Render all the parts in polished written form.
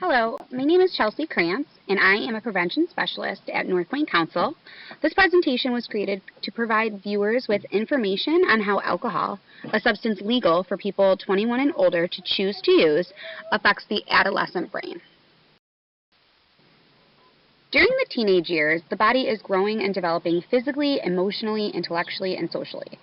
Hello, my name is Chelsea Krantz, and I am a prevention specialist at North Point Council. This presentation was created to provide viewers with information on how alcohol, a substance legal for people 21 and older to choose to use, affects the adolescent brain. During the teenage years, the body is growing and developing physically, emotionally, intellectually, and socially.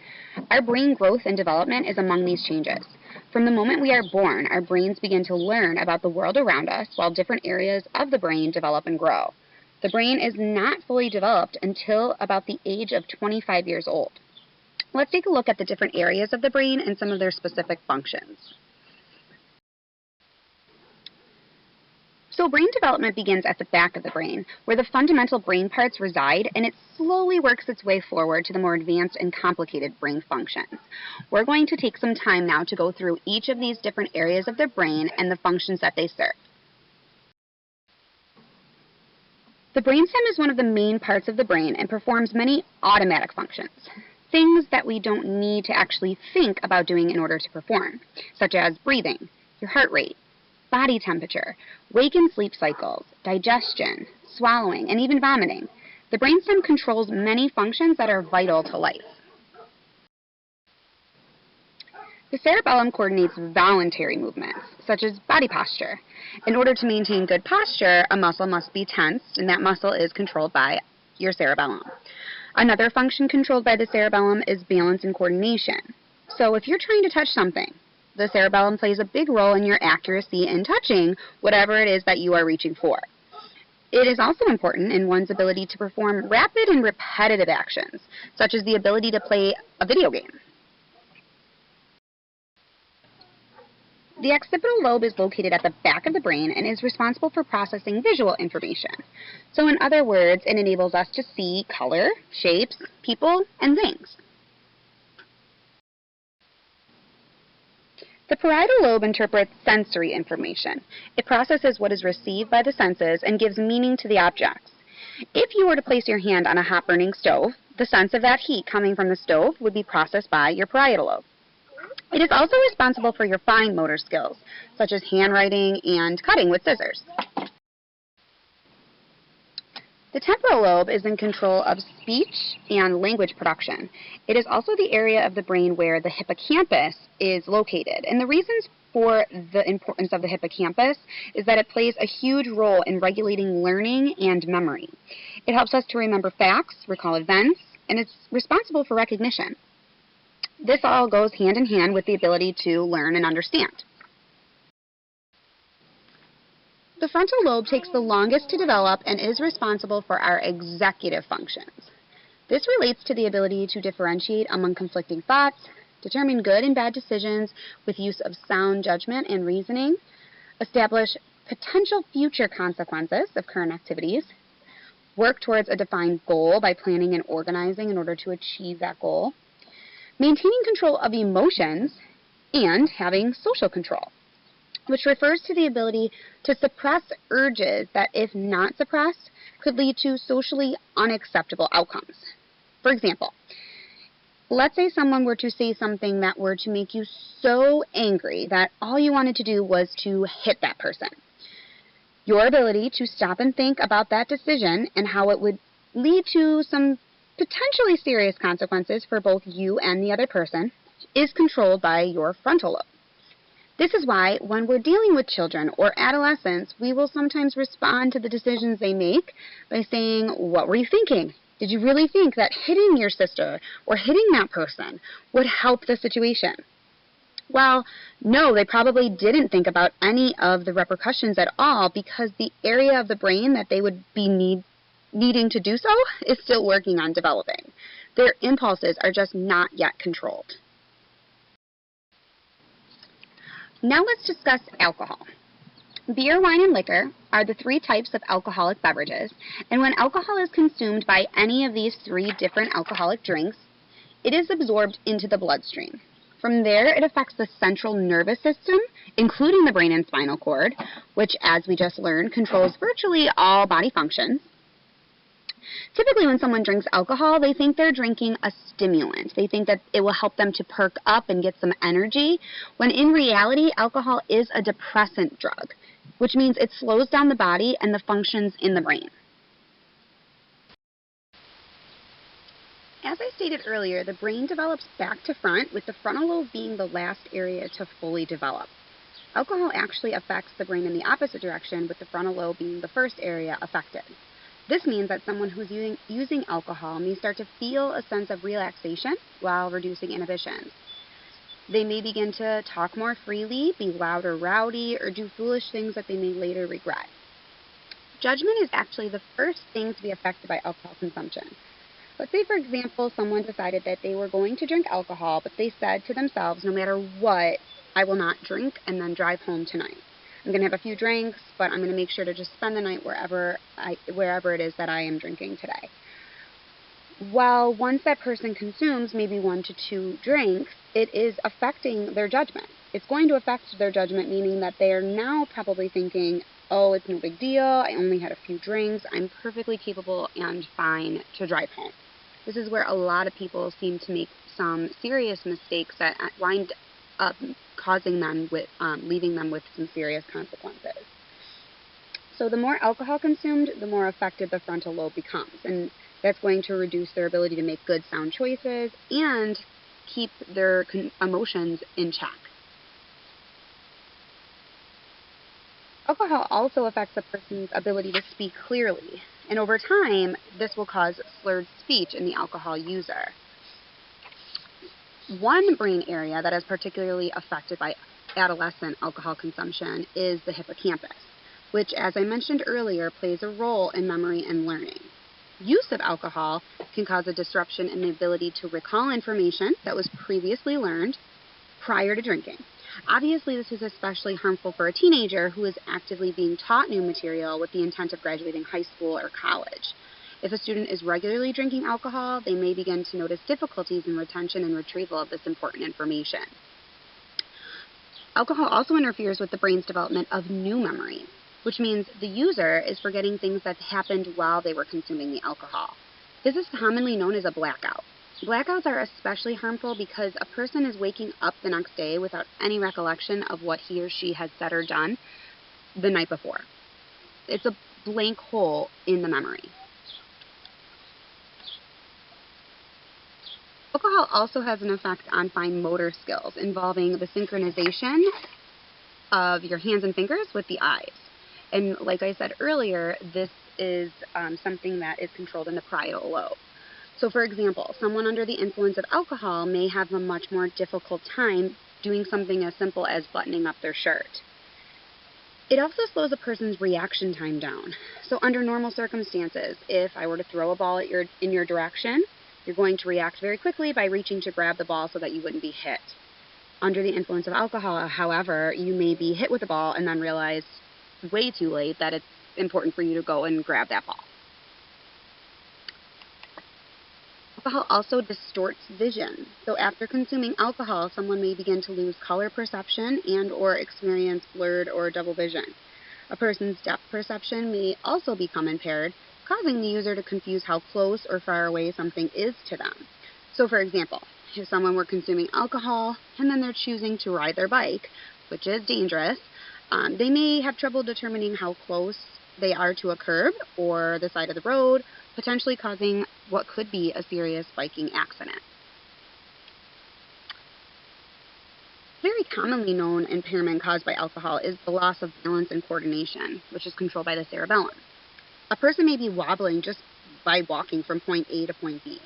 Our brain growth and development is among these changes. From the moment we are born, our brains begin to learn about the world around us while different areas of the brain develop and grow. The brain is not fully developed until about the age of 25 years old. Let's take a look at the different areas of the brain and some of their specific functions. So brain development begins at the back of the brain, where the fundamental brain parts reside, and it slowly works its way forward to the more advanced and complicated brain functions. We're going to take some time now to go through each of these different areas of the brain and the functions that they serve. The brainstem is one of the main parts of the brain and performs many automatic functions, things that we don't need to actually think about doing in order to perform, such as breathing, your heart rate, body temperature, wake and sleep cycles, digestion, swallowing, and even vomiting. The brainstem controls many functions that are vital to life. The cerebellum coordinates voluntary movements, such as body posture. In order to maintain good posture, a muscle must be tensed, and that muscle is controlled by your cerebellum. Another function controlled by the cerebellum is balance and coordination. So if you're trying to touch something, the cerebellum plays a big role in your accuracy in touching whatever it is that you are reaching for. It is also important in one's ability to perform rapid and repetitive actions, such as the ability to play a video game. The occipital lobe is located at the back of the brain and is responsible for processing visual information. So in other words, it enables us to see color, shapes, people, and things. The parietal lobe interprets sensory information. It processes what is received by the senses and gives meaning to the objects. If you were to place your hand on a hot burning stove, the sense of that heat coming from the stove would be processed by your parietal lobe. It is also responsible for your fine motor skills, such as handwriting and cutting with scissors. The temporal lobe is in control of speech and language production. It is also the area of the brain where the hippocampus is located. And the reasons for the importance of the hippocampus is that it plays a huge role in regulating learning and memory. It helps us to remember facts, recall events, and it's responsible for recognition. This all goes hand in hand with the ability to learn and understand. The frontal lobe takes the longest to develop and is responsible for our executive functions. This relates to the ability to differentiate among conflicting thoughts, determine good and bad decisions with use of sound judgment and reasoning, establish potential future consequences of current activities, work towards a defined goal by planning and organizing in order to achieve that goal, maintaining control of emotions, and having social control, which refers to the ability to suppress urges that, if not suppressed, could lead to socially unacceptable outcomes. For example, let's say someone were to say something that were to make you so angry that all you wanted to do was to hit that person. Your ability to stop and think about that decision and how it would lead to some potentially serious consequences for both you and the other person is controlled by your frontal lobe. This is why when we're dealing with children or adolescents, we will sometimes respond to the decisions they make by saying, "What were you thinking? Did you really think that hitting your sister or hitting that person would help the situation?" Well, no, they probably didn't think about any of the repercussions at all because the area of the brain that they would be needing to do so is still working on developing. Their impulses are just not yet controlled. Now let's discuss alcohol. Beer, wine, and liquor are the three types of alcoholic beverages, and when alcohol is consumed by any of these three different alcoholic drinks, it is absorbed into the bloodstream. From there, it affects the central nervous system, including the brain and spinal cord, which, as we just learned, controls virtually all body functions. Typically, when someone drinks alcohol, they think they're drinking a stimulant. They think that it will help them to perk up and get some energy, when in reality, alcohol is a depressant drug. which means it slows down the body and the functions in the brain. As I stated earlier, the brain develops back to front, with the frontal lobe being the last area to fully develop. Alcohol actually affects the brain in the opposite direction, with the frontal lobe being the first area affected. This means that someone who's using alcohol may start to feel a sense of relaxation while reducing inhibitions. They may begin to talk more freely, be loud or rowdy, or do foolish things that they may later regret. Judgment is actually the first thing to be affected by alcohol consumption. Let's say, for example, someone decided that they were going to drink alcohol, but they said to themselves, no matter what, I will not drink and then drive home tonight. I'm going to have a few drinks, but I'm going to make sure to just spend the night wherever it is that I am drinking today. Well, once that person consumes maybe 1 to 2 drinks, it is affecting their judgment. It's going to affect their judgment, meaning that they are now probably thinking, oh, it's no big deal, I only had a few drinks, I'm perfectly capable and fine to drive home. This is where a lot of people seem to make some serious mistakes that wind up leaving them with some serious consequences. So the more alcohol consumed, the more affected the frontal lobe becomes, and that's going to reduce their ability to make good, sound choices and keep their emotions in check. Alcohol also affects a person's ability to speak clearly, and over time, this will cause slurred speech in the alcohol user. One brain area that is particularly affected by adolescent alcohol consumption is the hippocampus, which, as I mentioned earlier, plays a role in memory and learning. Use of alcohol can cause a disruption in the ability to recall information that was previously learned prior to drinking. Obviously, this is especially harmful for a teenager who is actively being taught new material with the intent of graduating high school or college. If a student is regularly drinking alcohol, they may begin to notice difficulties in retention and retrieval of this important information. Alcohol also interferes with the brain's development of new memory, which means the user is forgetting things that happened while they were consuming the alcohol. This is commonly known as a blackout. Blackouts are especially harmful because a person is waking up the next day without any recollection of what he or she had said or done the night before. It's a blank hole in the memory. Alcohol also has an effect on fine motor skills, involving the synchronization of your hands and fingers with the eyes. And like I said earlier, this is something that is controlled in the parietal lobe. So for example, someone under the influence of alcohol may have a much more difficult time doing something as simple as buttoning up their shirt. It also slows a person's reaction time down. So under normal circumstances, if I were to throw a ball in your direction, you're going to react very quickly by reaching to grab the ball so that you wouldn't be hit. Under the influence of alcohol, however, you may be hit with the ball and then realize way too late that it's important for you to go and grab that ball. Alcohol also distorts vision. So after consuming alcohol, someone may begin to lose color perception and or experience blurred or double vision. A person's depth perception may also become impaired, causing the user to confuse how close or far away something is to them. So for example, if someone were consuming alcohol and then they're choosing to ride their bike, which is dangerous, they may have trouble determining how close they are to a curb or the side of the road, potentially causing what could be a serious biking accident. Very commonly known impairment caused by alcohol is the loss of balance and coordination, which is controlled by the cerebellum. A person may be wobbling just by walking from point A to point B.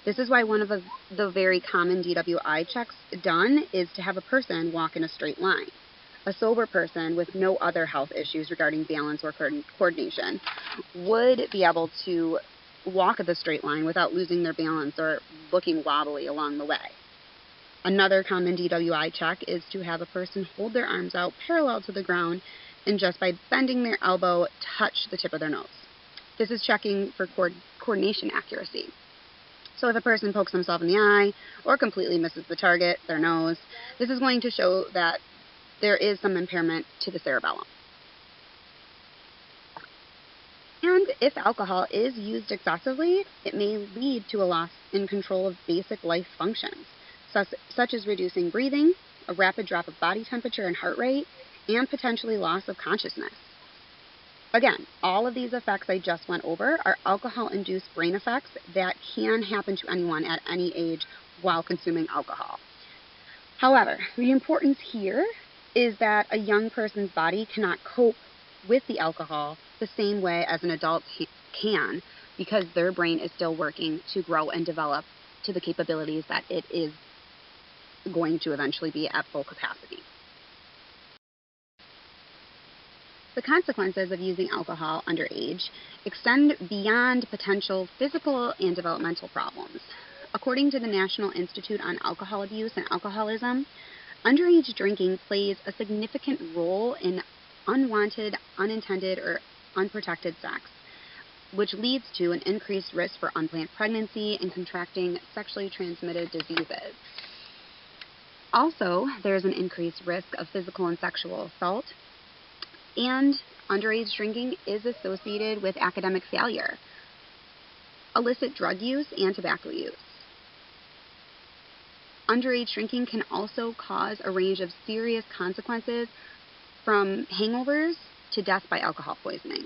This is why one of the very common DWI checks done is to have a person walk in a straight line. A sober person with no other health issues regarding balance or coordination would be able to walk the straight line without losing their balance or looking wobbly along the way. Another common DWI check is to have a person hold their arms out parallel to the ground and just by bending their elbow touch the tip of their nose. This is checking for coordination accuracy. So if a person pokes themselves in the eye or completely misses the target, their nose, this is going to show that there is some impairment to the cerebellum. And if alcohol is used excessively, it may lead to a loss in control of basic life functions, such as reducing breathing, a rapid drop of body temperature and heart rate, and potentially loss of consciousness. Again, all of these effects I just went over are alcohol-induced brain effects that can happen to anyone at any age while consuming alcohol. However, the importance here is that a young person's body cannot cope with the alcohol the same way as an adult can, because their brain is still working to grow and develop to the capabilities that it is going to eventually be at full capacity. The consequences of using alcohol underage extend beyond potential physical and developmental problems. According to the National Institute on Alcohol Abuse and Alcoholism, underage drinking plays a significant role in unwanted, unintended, or unprotected sex, which leads to an increased risk for unplanned pregnancy and contracting sexually transmitted diseases. Also, there's an increased risk of physical and sexual assault, and underage drinking is associated with academic failure, illicit drug use, and tobacco use. Underage drinking can also cause a range of serious consequences, from hangovers to death by alcohol poisoning.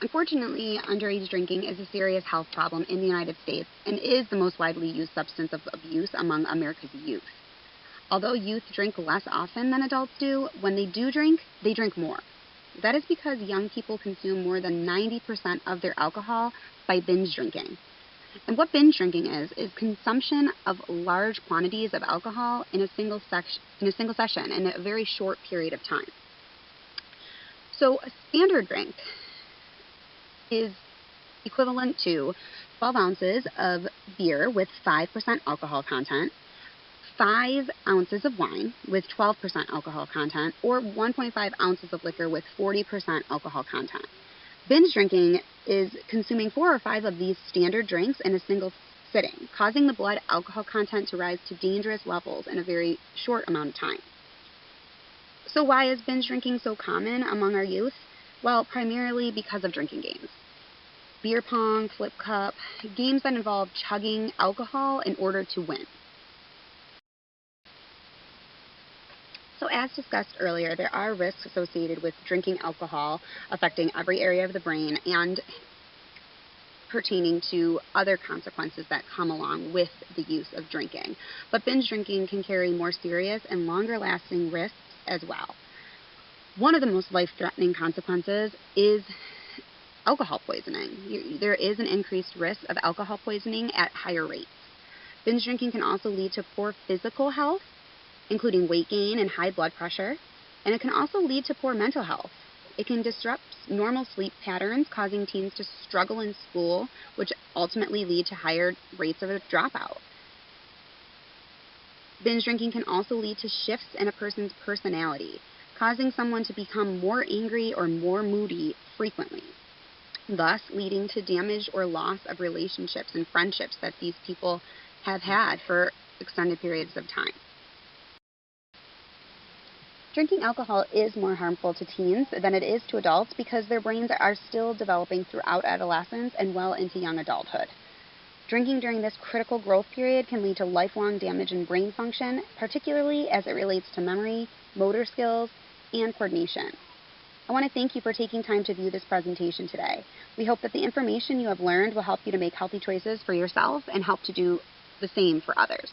Unfortunately, underage drinking is a serious health problem in the United States and is the most widely used substance of abuse among America's youth. Although youth drink less often than adults do, when they drink more. That is because young people consume more than 90% of their alcohol by binge drinking. And what binge drinking is consumption of large quantities of alcohol in a single session in a very short period of time. So a standard drink is equivalent to 12 ounces of beer with 5% alcohol content, 5 ounces of wine with 12% alcohol content, or 1.5 ounces of liquor with 40% alcohol content. Binge drinking is consuming 4 or 5 of these standard drinks in a single sitting, causing the blood alcohol content to rise to dangerous levels in a very short amount of time. So why is binge drinking so common among our youth? Well, primarily because of drinking games. Beer pong, flip cup, games that involve chugging alcohol in order to win. So as discussed earlier, there are risks associated with drinking alcohol affecting every area of the brain and pertaining to other consequences that come along with the use of drinking. But binge drinking can carry more serious and longer-lasting risks as well. One of the most life-threatening consequences is alcohol poisoning. There is an increased risk of alcohol poisoning at higher rates. Binge drinking can also lead to poor physical health, including weight gain and high blood pressure, and it can also lead to poor mental health. It can disrupt normal sleep patterns, causing teens to struggle in school, which ultimately lead to higher rates of dropout. Binge drinking can also lead to shifts in a person's personality, causing someone to become more angry or more moody frequently, thus leading to damage or loss of relationships and friendships that these people have had for extended periods of time. Drinking alcohol is more harmful to teens than it is to adults because their brains are still developing throughout adolescence and well into young adulthood. Drinking during this critical growth period can lead to lifelong damage in brain function, particularly as it relates to memory, motor skills, and coordination. I want to thank you for taking time to view this presentation today. We hope that the information you have learned will help you to make healthy choices for yourself and help to do the same for others.